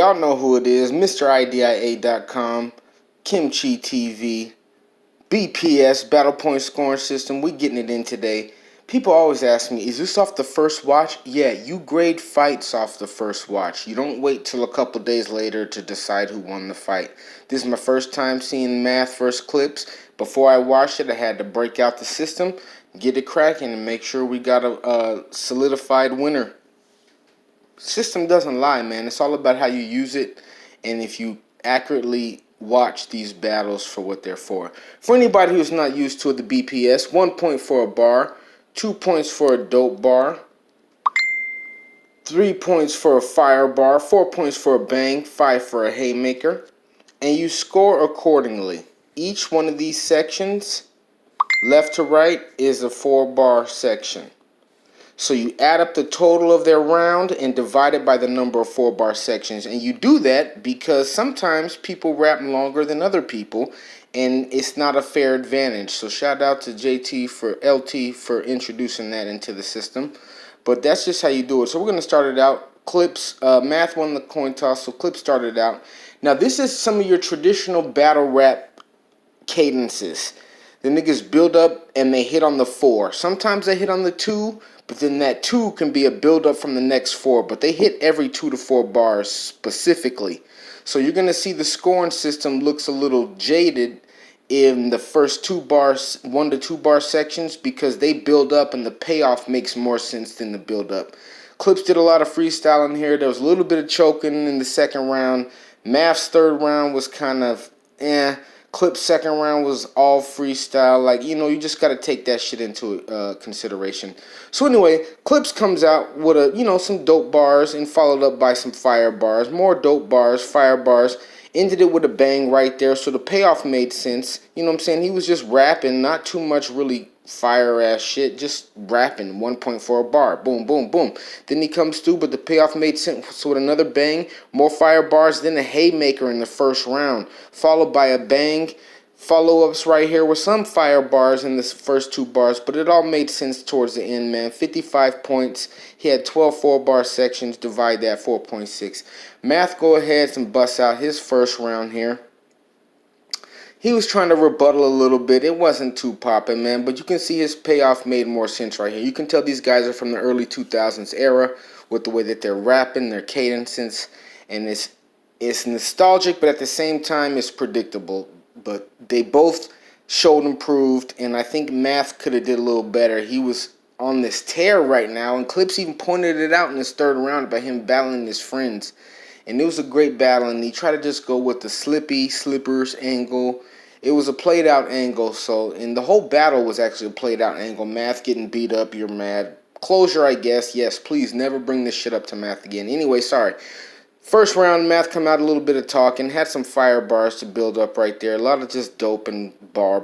y'all know who it is. MrIDIA.com, Kimchi TV, BPS, Battle Point Scoring System. We getting it in today. People always ask me, is this off the first watch? Yeah, you grade fights off the first watch. You don't wait till a couple days later to decide who won the fight. This is my first time seeing math versus clips. Before I watched it, I had to break out the system, get it cracking, and make sure we got a solidified winner. System doesn't lie, man. It's all about how you use it and if you accurately watch these battles for what they're for. For anybody who's not used to the BPS, 1 point for a bar, 2 points for a dope bar, 3 points for a fire bar, 4 points for a bang, 5 for a haymaker, and you score accordingly. Each one of these sections, left to right, is a 4-bar section. So you add up the total of their round and divide it by the number of 4-bar sections. And you do that because sometimes people rap longer than other people, and it's not a fair advantage. So shout out to LT for introducing that into the system. But that's just how you do it. So we're going to start it out. Clips, Math won the coin toss, so Clips started out. Now this is some of your traditional battle rap cadences. The niggas build up and they hit on the 4. Sometimes they hit on the 2. But then that 2 can be a build-up from the next 4. But they hit every 2 to 4 bars specifically. So you're going to see the scoring system looks a little jaded in the first 2 bars, 1 to 2 bar sections, because they build up and the payoff makes more sense than the build-up. Clips did a lot of freestyling here. There was a little bit of choking in the second round. Math's third round was kind of Clip's second round was all freestyle. Like, you know, you just got to take that shit into consideration. So anyway, Clips comes out with some dope bars and followed up by some fire bars. More dope bars, fire bars. Ended it with a bang right there. So the payoff made sense. You know what I'm saying? He was just rapping, not too much really fire ass shit, just rapping. 1 point for a bar, boom, boom, boom. Then he comes through, but the payoff made sense. So with another bang, more fire bars, then a haymaker in the first round, followed by a bang. Follow-ups right here with some fire bars in the first 2 bars, but it all made sense towards the end, man. 55 points. He had 12 4-bar sections. Divide that, 4.6. Math go ahead and bust out his first round here. He was trying to rebuttal a little bit. It wasn't too popping, man, but you can see his payoff made more sense right here. You can tell these guys are from the early 2000s era with the way that they're rapping, their cadences, and it's nostalgic, but at the same time, it's predictable. But they both showed improved, and I think Math could have did a little better. He was on this tear right now, and Clips even pointed it out in his third round by him battling his friends. And it was a great battle, and he tried to just go with the slippers angle. It was a played out angle, and the whole battle was actually a played out angle. Math getting beat up, you're mad. Closure, I guess. Yes, please never bring this shit up to Math again. Anyway, sorry. First round, Math come out a little bit of talking, had some fire bars to build up right there. A lot of just dope and bar,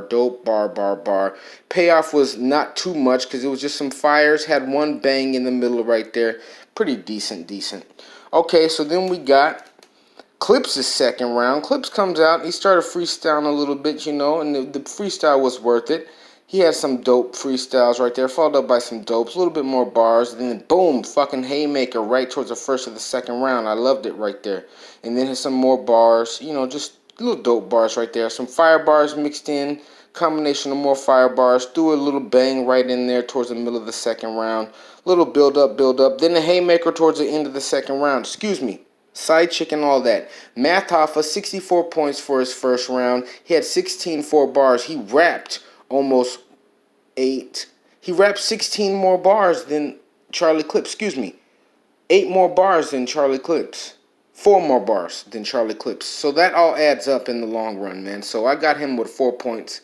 dope, bar. Payoff was not too much because it was just some fires. Had one bang in the middle right there. Pretty decent. Okay, so then we got Clips' second round. Clips comes out. He started freestyling a little bit, and the freestyle was worth it. He had some dope freestyles right there, followed up by some dopes, a little bit more bars, and then boom, fucking haymaker right towards the first of the second round. I loved it right there. And then some more bars, just little dope bars right there. Some fire bars mixed in, combination of more fire bars, threw a little bang right in there towards the middle of the second round. Little build up. Then the haymaker towards the end of the second round. Side chick and all that. Math Hoffa, 64 points for his first round. He had 16 4-bars. He rapped almost 8. He rapped 16 more bars than Charlie Clips. 8 more bars than Charlie Clips. 4 more bars than Charlie Clips. So that all adds up in the long run, man. So I got him with 4 points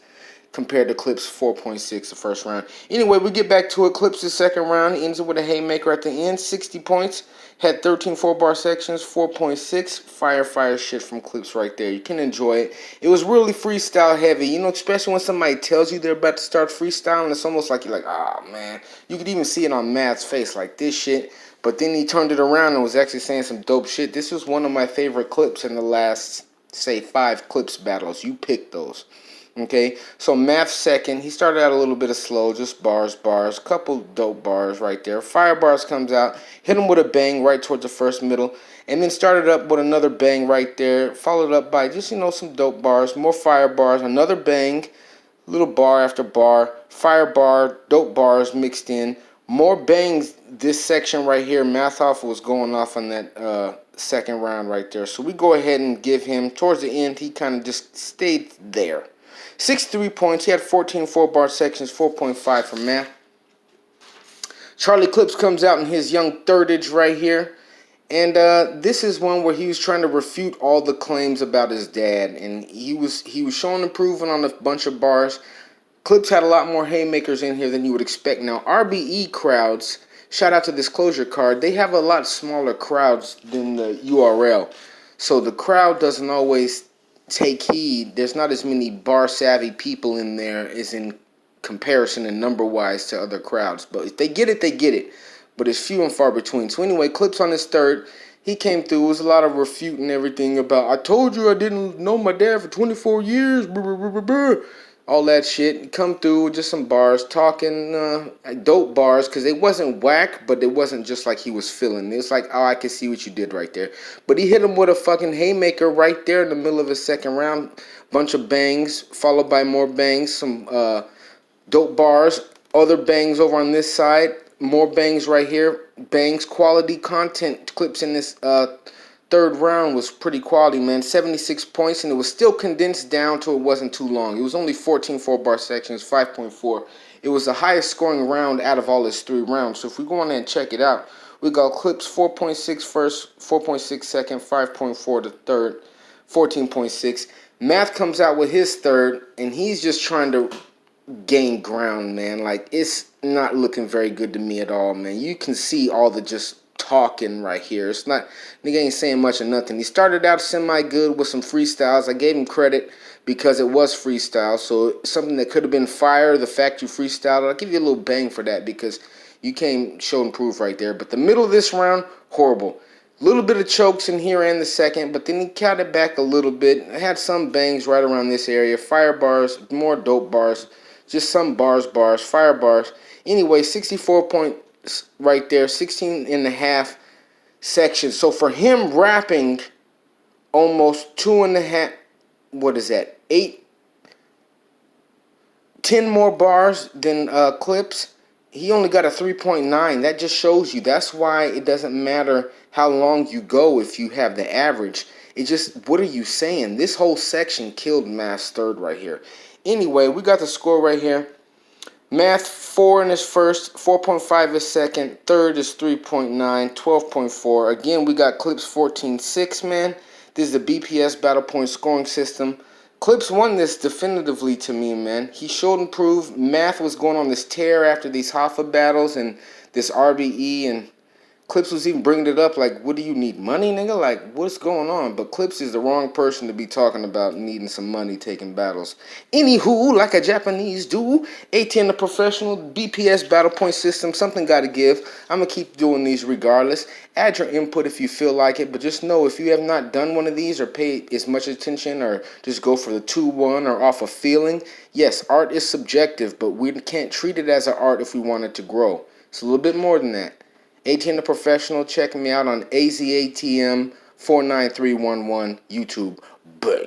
compared to Clips' 4.6 the first round. Anyway, we get back to it. Clips' second round. He ends up with a haymaker at the end. 60 points. Had 13 4-bar sections. 4.6. Fire shit from Clips right there. You can enjoy it. It was really freestyle heavy. Especially when somebody tells you they're about to start freestyling. It's almost like you're like, ah, man. You could even see it on Matt's face, like this shit. But then he turned it around and was actually saying some dope shit. This was one of my favorite clips in the last, say, 5 Clips battles. You picked those. Okay, so Math second. He started out a little bit of slow, just bars, couple dope bars right there. Fire bars comes out, hit him with a bang right towards the first middle, and then started up with another bang right there, followed up by just, some dope bars, more fire bars, another bang, little bar after bar, fire bar, dope bars mixed in, more bangs. This section right here, Math Hoffa was going off on that second round right there. So we go ahead and give him, towards the end, he kind of just stayed there. 63 points. He had 14 4-bar sections, 4.5 for Math. Charlie Clips comes out in his young thirdage right here. And this is one where he was trying to refute all the claims about his dad. And he was showing improvement on a bunch of bars. Clips had a lot more haymakers in here than you would expect. Now, RBE crowds, shout out to Disclosure Card, they have a lot smaller crowds than the URL. So the crowd doesn't always take heed. There's not as many bar savvy people in there as in comparison and number wise to other crowds. But if they get it, they get it. But it's few and far between. So anyway, Clips on his third. He came through. It was a lot of refuting everything about, I told you I didn't know my dad for 24 years. All that shit. Come through, just some bars, talking dope bars, because it wasn't whack, but it wasn't just like he was feeling. It's like, oh, I can see what you did right there. But he hit him with a fucking haymaker right there in the middle of his second round. Bunch of bangs, followed by more bangs, some dope bars, other bangs over on this side, more bangs right here, bangs, quality content. Clips in this third round was pretty quality, man. 76 points, and it was still condensed down to it wasn't too long. It was only 14 4-bar sections, 5.4. It was the highest scoring round out of all his 3 rounds. So if we go on there and check it out, we got Clips 4.6 first, 4.6 second, 5.4 to third, 14.6. Math comes out with his third, and he's just trying to gain ground, man. Like, it's not looking very good to me at all, man. You can see all the just talking right here. It's not, nigga ain't saying much of nothing. He started out semi-good with some freestyles. I gave him credit because it was freestyle, so something that could have been fire, the fact you freestyled, I'll give you a little bang for that because you came show and prove right there. But the middle of this round, horrible. A little bit of chokes in here and the second, but then he counted back a little bit. I had some bangs right around this area. Fire bars, more dope bars, just some bars, fire bars. Anyway, 64 points right there, 16 and a half sections. So for him rapping almost 2.5, what is that, 10 more bars than Clips, he only got a 3.9. That just shows you. That's why it doesn't matter how long you go if you have the average. It just, what are you saying? This whole section killed Math's third right here. Anyway, we got the score right here. Math 4 in his first, 4.5 his second, third is 3.9, 12.4. Again, we got Clips 14.6, man. This is the BPS Battle Point scoring system. Clips won this definitively to me, man. He showed and proved. Math was going on this tear after these Hoffa battles and this RBE, and Clips was even bringing it up like, what do you need, money, nigga? Like, what's going on? But Clips is the wrong person to be talking about needing some money taking battles. Anywho, like a Japanese do, 18 the professional, BPS battle point system, something got to give. I'm going to keep doing these regardless. Add your input if you feel like it, but just know if you have not done one of these or paid as much attention or just go for the 2-1 or off a feeling, yes, art is subjective, but we can't treat it as an art if we want it to grow. It's a little bit more than that. 18 the professional. Check me out on AZATM 49311 YouTube. Bang.